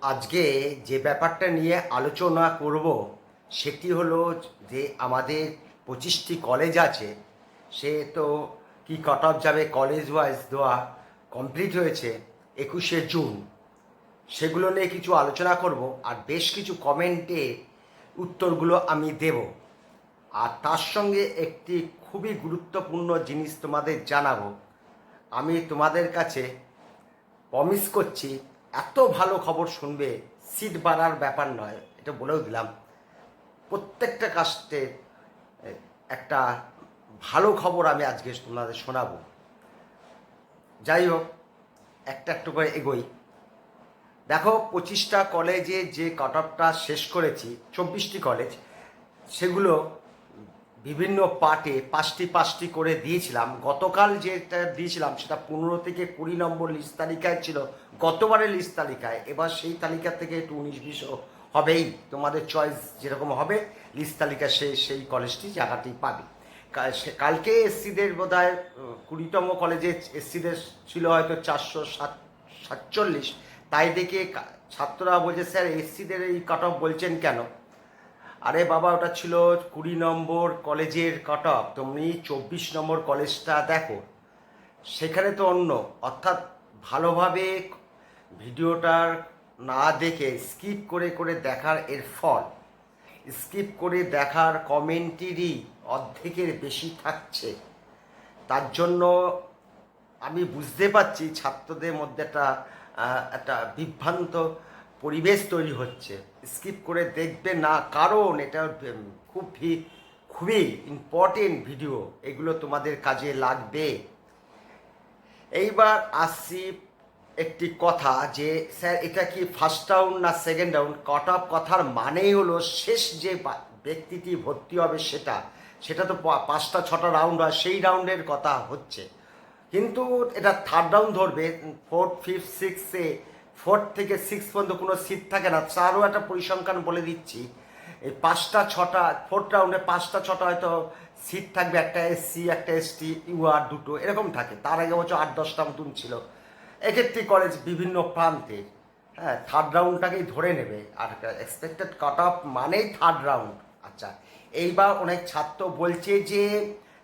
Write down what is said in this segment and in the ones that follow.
আজকে যে ব্যাপারটা নিয়ে আলোচনা করব সেটি হলো যে আমাদের 25টি কলেজ আছে। সে তো কি কাট অফ যাবে, কলেজ ওয়াইজ দেওয়া কমপ্লিট হয়েছে 21শে জুন। সেগুলো নিয়ে কিছু আলোচনা করব আর বেশ কিছু কমেন্টে উত্তরগুলো আমি দেব। আর তার সঙ্গে একটি খুবই গুরুত্বপূর্ণ জিনিস তোমাদের জানাবো। আমি তোমাদের কাছে প্রমিস করছি, এত ভালো খবর শুনবে, সিট বাড়ার ব্যাপার নয়, এটা বলেও দিলাম। প্রত্যেকটা কাস্টে একটা ভালো খবর আমি আজকে তোমাদের শোনাবো। যাই হোক, একটা একটু করে এগোই। দেখো, 25টা কলেজে যে কাট অফটা শেষ করেছি, 24টি কলেজ, সেগুলো বিভিন্ন পার্টে পাঁচটি পাঁচটি করে দিয়েছিলাম। গতকাল যেটা দিয়েছিলাম সেটা 15 থেকে 20 নম্বর লিস্ট তালিকায় ছিল, গতবারের লিস্ট তালিকায়। এবার সেই তালিকা থেকে একটু 19-20 হবেই, তোমাদের চয়েস যেরকম হবে লিস্ট তালিকা সেই কলেজটি জায়গাটি পাবে। কালকে এসসিদের বোধ হয় 20তম কলেজে এসসিদের ছিল হয়তো 447, তাই দেখে ছাত্ররা বলছে, স্যার এসসিদের এই কাট অফ বলছেন কেন? আরে বাবা, ওটা ছিল 20 নম্বর কলেজের কাট অফ, তুমি 24 নম্বর কলেজটা দেখো, সেখানে তো অন্য। অর্থাৎ ভালোভাবে ভিডিওটার না দেখে স্কিপ করে করে দেখার এর ফল, স্কিপ করে দেখার কমেন্টেরই অর্ধেকের বেশি থাকছে। তার জন্য আমি বুঝতে পারছি ছাত্রদের মধ্যে একটা বিভ্রান্ত পরিবেশ তৈরি হচ্ছে। স্কিপ করে দেখবে না, কারণ এটা খুবই ইম্পর্টেন্ট ভিডিও, এগুলো তোমাদের কাজে লাগবে। এইবার আসছি একটি কথা, যে স্যার এটা কি ফার্স্ট রাউন্ড না সেকেন্ড রাউন্ড? কাট অফ কথার মানেই হলো শেষ যে ব্যক্তিটি ভর্তি হবে সেটা তো 5টা 6টা রাউন্ড হয়, সেই রাউন্ডের কথা হচ্ছে। কিন্তু এটা থার্ড রাউন্ড ধরবে, 4th 5th 6th-এ 4th থেকে 6th পর্যন্ত কোনো সিট থাকে না। তারও একটা পরিসংখ্যান বলে দিচ্ছি, এই 5টা 6টা 4th রাউন্ডে 5টা 6টা হয়তো সিট থাকবে, একটা এসসি একটা এসটি ইউআর দুটো এরকম থাকে। তার আগে বছর 8-10টা মতন ছিল। এক্ষেত্রে কলেজ বিভিন্ন প্রান্তে, হ্যাঁ, থার্ড রাউন্ডটাকেই ধরে নেবে। আর এক্সপেক্টেড কাট অফ মানেই থার্ড রাউন্ড। আচ্ছা, এইবার অনেক ছাত্র বলছে যে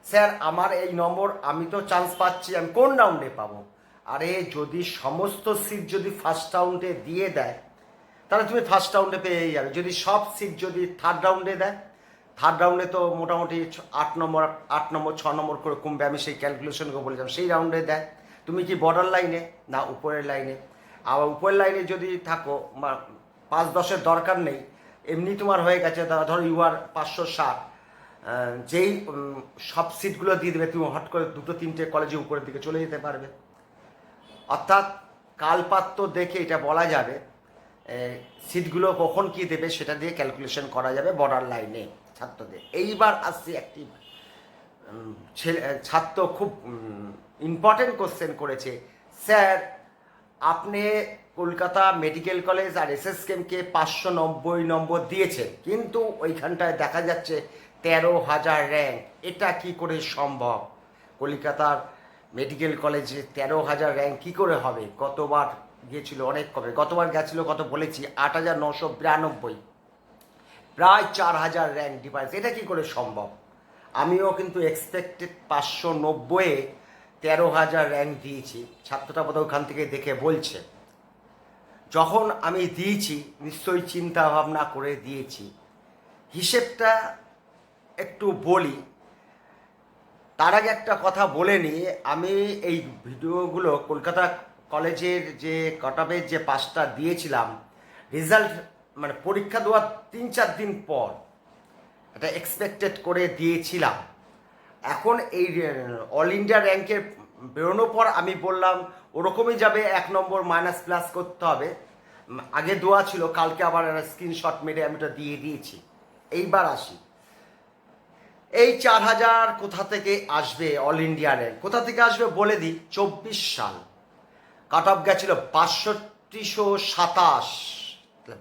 স্যার আমার এই নম্বর, আমি তো চান্স পাচ্ছি, আমি কোন রাউন্ডে পাবো? আরে যদি সমস্ত সিট যদি ফার্স্ট রাউন্ডে দিয়ে দেয় তাহলে তুমি ফার্স্ট রাউন্ডে পেয়ে যাবে। যদি সব সিট যদি থার্ড রাউন্ডে দেয়, থার্ড রাউন্ডে তো মোটামুটি 8 নম্বর 6 নম্বর করে কমবে, আমি সেই ক্যালকুলেশনকে বলেছিলাম। সেই রাউন্ডে দেয়, তুমি কি বর্ডার লাইনে না উপরের লাইনে? আবার উপরের লাইনে যদি থাকো, 5-10-এর দরকার নেই, এমনি তোমার হয়ে গেছে, ধরো ইউআর 560, যেই সব সিটগুলো দিয়ে দেবে, তুমি হট করে 2-3টে কলেজে উপরের দিকে চলে যেতে পারবে। অর্থাৎ কালপাত্র দেখে এটা বলা যাবে সিটগুলো কখন কী দেবে, সেটা দিয়ে ক্যালকুলেশন করা যাবে বর্ডার লাইনে ছাত্রদের। এইবার আসছি একটি ছাত্র খুব ইম্পর্টেন্ট কোশ্চেন করেছে, স্যার আপনি কলকাতা মেডিকেল কলেজ আর এসএসকেএমকে 590 নম্বর দিয়েছেন, কিন্তু ওইখানটায় দেখা যাচ্ছে 13,000 র্যাঙ্ক, এটা কি করে সম্ভব? কলকাতার মেডিকেল কলেজে 13,000 র্যাঙ্ক কী করে হবে? গতবার গিয়েছিল অনেক কবে, গতবার গেছিল কত বলেছি, 8,992, প্রায় 4,000 র্যাঙ্ক ডিফারেন্স, এটা কি করে সম্ভব? আমিও কিন্তু এক্সপেক্টেড 590-এ 13,000 র্যাঙ্ক দিয়েছি। ছাত্রটা বোধহয় ওখান থেকে দেখে বলছে, যখন আমি দিয়েছি নিশ্চয়ই চিন্তা ভাবনা করে দিয়েছি। হিসেবটা একটু বলি, তার আগে একটা কথা বলে নিই। আমি এই ভিডিওগুলো কলকাতা কলেজের যে কাট অফের যে পাসটা দিয়েছিলাম, রেজাল্ট মানে পরীক্ষা দেওয়ার 3-4 দিন পর এটা এক্সপেক্টেড করে দিয়েছিলাম। এখন এই অল ইন্ডিয়া র্যাঙ্কের বেরোনোর পর আমি বললাম ওরকমই যাবে, 1 নম্বর মাইনাস প্লাস করতে হবে। আগে দেওয়া ছিল, কালকে আবার স্ক্রিনশট মেরে আমি ওটা দিয়ে দিয়েছি। এইবার আসি, এই 4,000 কোথা থেকে আসবে? অল ইন্ডিয়া র্যাঙ্ক কোথা থেকে আসবে বলে দিই। 24 সাল কাট অফ গেছিল 6227,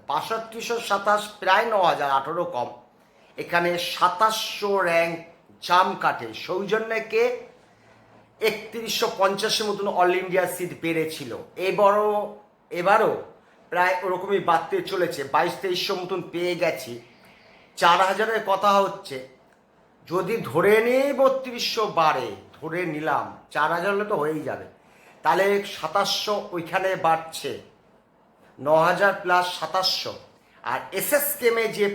6227 প্রায় 9,000, 18 কম। এখানে 2700 র্যাঙ্ক জাম কাটে। সৌজন্যকে 3150-এর মতন অল ইন্ডিয়া সিট বেড়েছিল। এবারও প্রায় ওরকমই বাড়তে চলেছে, 2200-2300 মতন পেয়ে গেছি। 4000-এর কথা হচ্ছে, যদি ধরে নিই 3200 বাড়ে, ধরে নিলাম 4000 হলে তো হয়েই যাবে, তাহলে 2700 ওইখানে বাড়ছে, 9000 প্লাস 2700। আর এসএসকেমে যে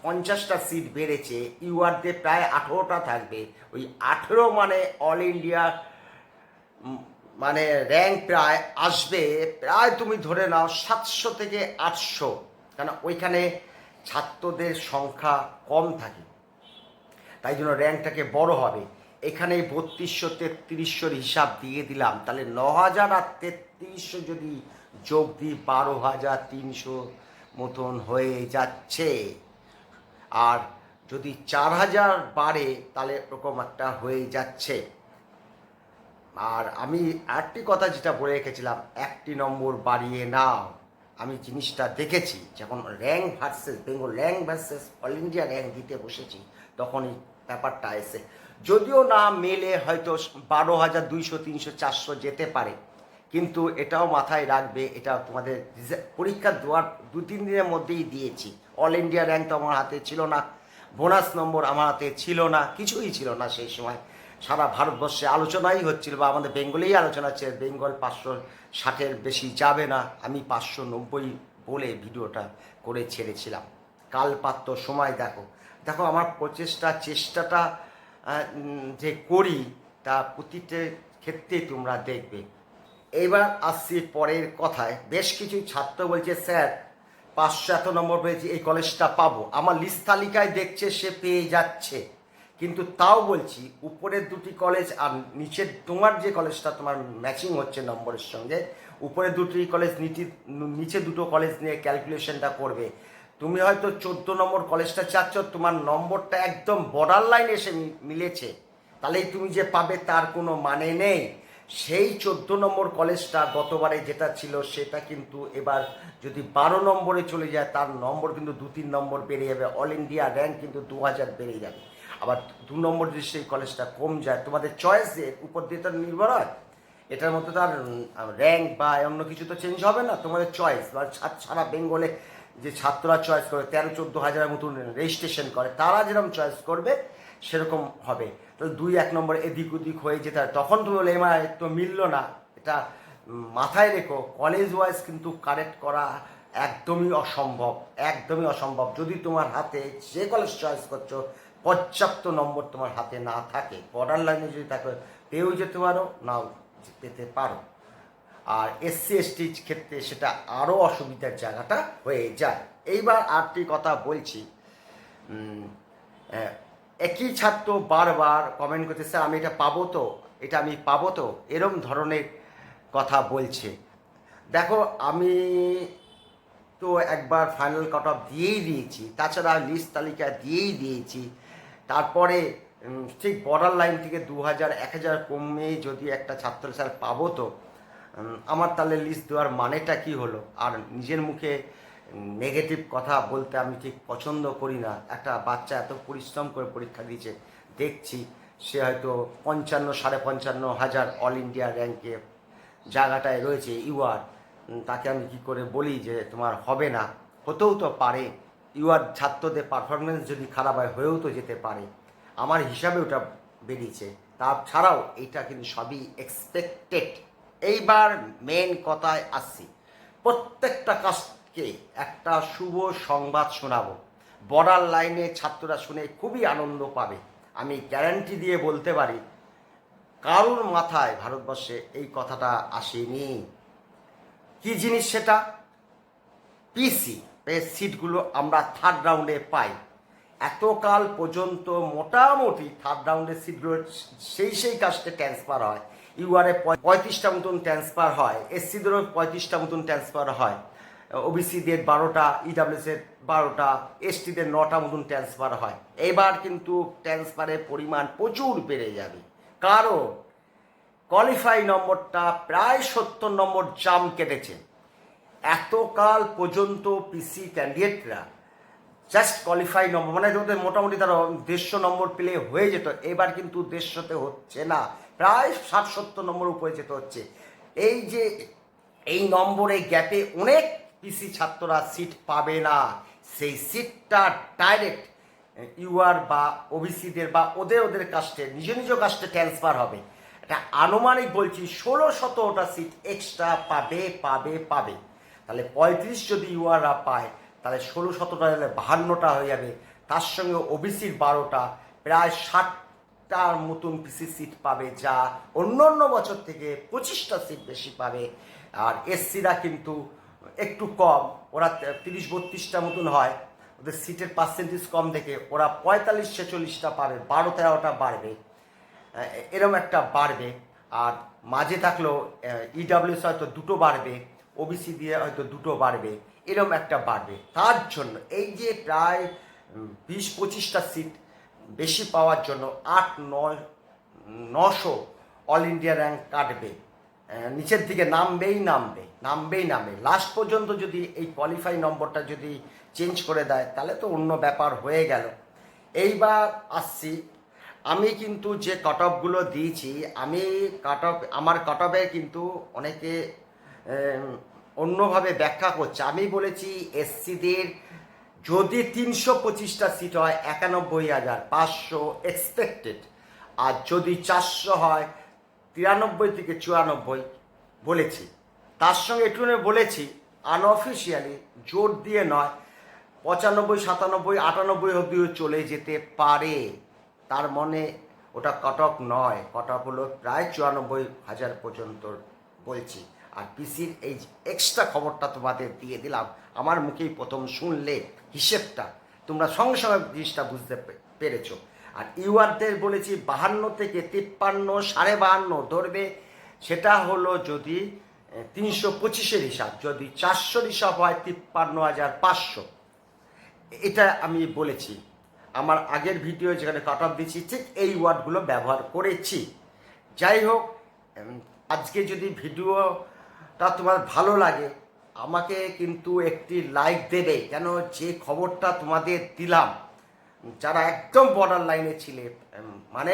50টা সিট বেড়েছে, ইউআরতে প্রায় 18টা থাকবে। ওই 18 মানে অল ইন্ডিয়া মানে র্যাঙ্ক প্রায় আসবে, প্রায় তুমি ধরে নাও 700 থেকে 800, কেন ওইখানে ছাত্রদের সংখ্যা কম থাকে, তাই জন্য র্যাঙ্কটাকে বড় হবে। এখানে 3200-3300 হিসাব দিয়ে দিলাম, তাহলে 9000 আর 3300 যদি যোগ দিই 12300 মতন হয়ে যাচ্ছে। আর যদি 4000 বাড়ে তাহলে ওরকম একটা হয়ে যাচ্ছে। আর আমি আরেকটি কথা যেটা বলে রেখেছিলাম, 1টি নম্বর বাড়িয়ে নাও। আমি জিনিসটা দেখেছি, যখন rank versus Bengal rank versus all India rank দিতে বসেছি, তখনই ব্যাপারটা এসে, যদিও না মেলে হয়তো 12200, 300, 400 যেতে পারে, কিন্তু এটাও মাথায় রাখবে, এটা তোমাদের পরীক্ষা দেওয়ার 2-3 দিনের মধ্যেই দিয়েছি। অল ইন্ডিয়া র্যাঙ্ক তো আমার হাতে ছিল না, বোনাস নম্বর আমার হাতে ছিল না, কিছুই ছিল না সেই সময়। সারা ভারতবর্ষে আলোচনাই হচ্ছিল, বা আমাদের বেঙ্গলেই আলোচনা হচ্ছে, বেঙ্গল 560-এর বেশি যাবে না। আমি 590 বলে ভিডিওটা করে ছেড়েছিলাম। কালপাত্র সময় দেখো দেখো আমার চেষ্টাটা যে করি, তা প্রতিটা ক্ষেত্রে তোমরা দেখবে। এইবার আসছি পরের কথায়। বেশ কিছু ছাত্র বলছে, স্যার 500 এত নম্বর পেয়েছি, এই কলেজটা পাবো। আমার লিস্ট তালিকায় দেখছে সে পেয়ে যাচ্ছে, কিন্তু তাও বলছি উপরের 2টি কলেজ আর নিচের তোমার যে কলেজটা তোমার ম্যাচিং হচ্ছে নম্বরের সঙ্গে, উপরের 2টি কলেজ নিচে 2টো কলেজ নিয়ে ক্যালকুলেশনটা করবে। তুমি হয়তো 14 নম্বর কলেজটা চাচ্ছ, তোমার নম্বরটা একদম বর্ডার লাইন এসে মিলেছে, তাহলেই তুমি যে পাবে তার কোনো মানে নেই। সেই 14 নম্বর কলেজটা গতবারে যেটা ছিল সেটা কিন্তু এবার যদি 12 নম্বরে চলে যায়, তার নম্বর কিন্তু 2-3 নম্বর বেড়ে যাবে, অল ইন্ডিয়া র্যাঙ্ক কিন্তু 2000 বেড়ে যাবে। আবার 2 নম্বর যদি সেই কলেজটা কম যায়, তোমাদের চয়েসের উপর দিয়ে তার নির্ভর হয়, এটার মধ্যে তার র্যাঙ্ক বা অন্য কিছু তো চেঞ্জ হবে না, তোমাদের চয়েস। বা সারা বেঙ্গলে যে ছাত্ররা চয়েস করে 13-14 হাজারের মতন রেজিস্ট্রেশন করে, তারা যেরকম চয়েস করবে সেরকম হবে। তো 2-1 নম্বর এদিক ওদিক হয়ে যেতে হয়, তখন তুমি বলে এমআই তো মিললো না। এটা মাথায় রেখো, কলেজ ওয়াইজ কিন্তু কারেক্ট করা একদমই অসম্ভব, একদমই অসম্ভব। যদি তোমার হাতে যে কলেজ চয়েস করছো পর্যাপ্ত নম্বর তোমার হাতে না থাকে, বর্ডার লাইনে যদি থাকে, পেয়েও যেতে পারো, নাও পেতে পারো। আর SC/ST ক্ষেত্রে সেটা আরও অসুবিধার জায়গাটা হয়ে যায়। এইবার আরেকটি কথা বলছি, একই ছাত্র বারবার কমেন্ট করতে, স্যার আমি এটা পাবো তো, এটা আমি পাবো তো, এরম ধরনের কথা বলছে। দেখো আমি তো একবার ফাইনাল কাট অফ দিয়েই দিয়েছি, তাছাড়া লিস্ট তালিকা দিয়েই দিয়েছি। তারপরে ঠিক বর্ডার লাইন থেকে 2000-1000 কমে যদি একটা ছাত্র স্যার পাবো তো, আমার তাহলে লিস্ট দেওয়ার মানেটা কি হলো? আর নিজের মুখে নেগেটিভ কথা বলতে আমি ঠিক পছন্দ করি না। একটা বাচ্চা এত পরিশ্রম করে পরীক্ষা দিয়েছে, দেখছি সে হয়তো 55-55,500 অল ইন্ডিয়া র্যাঙ্কে জায়গাটায় রয়েছে ইউআর, তাকে আমি কি করে বলি যে তোমার হবে না? হতেও তো পারে, ইউআর ছাত্রদের পারফরমেন্স যদি খারাপ হয় হয়েও তো যেতে পারে। আমার হিসাবে ওটা বেরিয়েছে, তাছাড়াও এটা কিন্তু সবই এক্সপেক্টেড। এইবার মেন কথায় আসছি, প্রত্যেকটা কাজকে একটা শুভ সংবাদ শোনাবো, বর্ডার লাইনে ছাত্ররা শুনে খুবই আনন্দ পাবে। আমি গ্যারান্টি দিয়ে বলতে পারি, কারোর মাথায় ভারতবর্ষে এই কথাটা আসেনি। কি জিনিস সেটা? পিসি সিটগুলো আমরা 3rd রাউন্ডে পাই। এতকাল পর্যন্ত মোটামুটি 3rd রাউন্ডের সিটগুলো সেই কাস্টে ট্রান্সফার হয়। ইউআরএ 35টা মতন ট্রান্সফার হয়, এসসিদেরও 35টা মতন ট্রান্সফার হয়, ওবিসিদের 12টা, ইডাব্লিউএসের 12টা, এসটিদের 9টা মতন ট্রান্সফার হয়। এবার কিন্তু ট্রান্সফারের পরিমাণ প্রচুর বেড়ে যাবে, কারণ কোয়ালিফাই নম্বরটা প্রায় 70 নম্বর জাম্প কেটেছে। এতকাল পর্যন্ত পিসি ক্যান্ডিডেটরা জাস্ট কোয়ালিফাই নম্বর, মানে ওদের মোটামুটি তারা 150 নম্বর পেলে হয়ে যেত, এবার কিন্তু 150-তে হচ্ছে না, প্রায় 60-70 নম্বর উপরে যেতে হচ্ছে। এই যে এই নম্বরে গ্যাপে অনেক পিসি ছাত্ররা সিট পাবে না, সেই সিটটা ডাইরেক্ট ইউআর বা ওবিসিদের বা ওদের কাস্টে নিজ নিজ কাস্টে ট্রান্সফার হবে। এটা আনুমানিক বলছি 16-17টা সিট এক্সট্রা পাবে পাবে পাবে। তাহলে 35 যদি ইউআররা পায় তাহলে 16-17টা হলে 52টা হয়ে যাবে, তার সঙ্গে ওবিসির 12টা, প্রায় 60টার মতন পিসি সিট পাবে, যা অন্য অন্য বছর থেকে 25টা সিট বেশি পাবে। আর এসসিরা কিন্তু একটু কম, ওরা 30-32টা মতন হয়, ওদের সিটের পার্সেন্টেজ কম দেখে ওরা 45-46টা পাবে, 12-13টা বাড়বে, এরম একটা বাড়বে। আর মাঝে থাকলেও ইডাব্লিউএস হয়তো 2টো বাড়বে, ওবিসি দিয়ে হয়তো 2টো বাড়বে, এরম একটা বাড়বে। তার জন্য এই যে প্রায় 20-25টা সিট বেশি পাওয়ার জন্য 8-900 অল ইন্ডিয়া র্যাঙ্ক কাটবে, নিচের দিকে নামবেই। লাস্ট পর্যন্ত যদি এই কোয়ালিফাই নম্বরটা যদি চেঞ্জ করে দেয় তাহলে তো অন্য ব্যাপার হয়ে গেল। এইবার আসছি, আমি কিন্তু যে কাট অফগুলো দিয়েছি, আমার কাট অফে কিন্তু অনেকে অন্যভাবে ব্যাখ্যা করছে। আমি বলেছি এসসিদের যদি 325টা সিট হয় 91,500 এক্সপেক্টেড, আর যদি 400 হয় 93 থেকে 94 বলেছি। তার সঙ্গে একটু বলেছি আনঅফিসিয়ালি, জোর দিয়ে নয়, 95, 97, 98 অবধিও চলে যেতে পারে। তার মানে ওটা কাট অফ নয়, কাট অফ হলো প্রায় 94,000 পর্যন্ত বলছি। আর পিসির এই এক্সট্রা খবরটা তোমাদের দিয়ে দিলাম, আমার মুখেই প্রথম শুনলে হিসেবটা, তোমরা সঙ্গে সঙ্গে জিনিসটা বুঝতে পেরেছো। আর ইউআরদের বলেছি 52 থেকে 53, 52.5 ধরবে, সেটা হলো যদি 325-এর হিসাব, যদি 400 হিসাব হয় 53,500। এটা আমি বলেছি আমার আগের ভিডিও যেখানে কাট অফ দিচ্ছি, ঠিক এই ওয়ার্ডগুলো ব্যবহার করেছি। যাই হোক, আজকে যদি ভিডিওটা তোমার ভালো লাগে আমাকে কিন্তু একটি লাইক দেবে, কেন যে খবরটা তোমাদের দিলাম, যারা একদম বর্ডার লাইনে ছিলে, মানে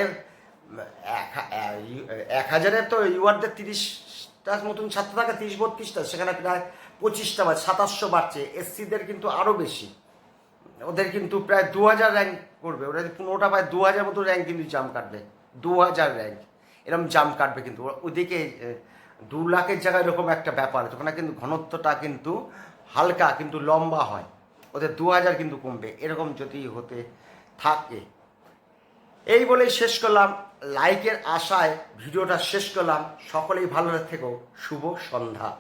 1000-এ তো ইউআরদের 30টার মতন ছাত্র থাকে, 30-32টা, সেখানে প্রায় 25টা বা 2700 বাড়ছে। এসসিদের কিন্তু আরও বেশি, ওদের কিন্তু প্রায় 2000 র্যাঙ্ক করবে, ওরা যদি 15টা পায় 2000 মতো র্যাঙ্ক কিন্তু জাম কাটবে, 2000 র্যাঙ্ক এরকম জাম কাটবে। কিন্তু ওদিকে 2 লাখের জায়গায় এরকম একটা ব্যাপার, ওখানে কিন্তু ঘনত্বটা কিন্তু হালকা কিন্তু লম্বা হয়, ওদের 2000 কিন্তু কমবে, এরকম যদি হতে থাকে। এই বলেই শেষ করলাম, লাইকের আশায় ভিডিওটা শেষ করলাম। সকলেই ভালো থেকো, শুভ সন্ধ্যা।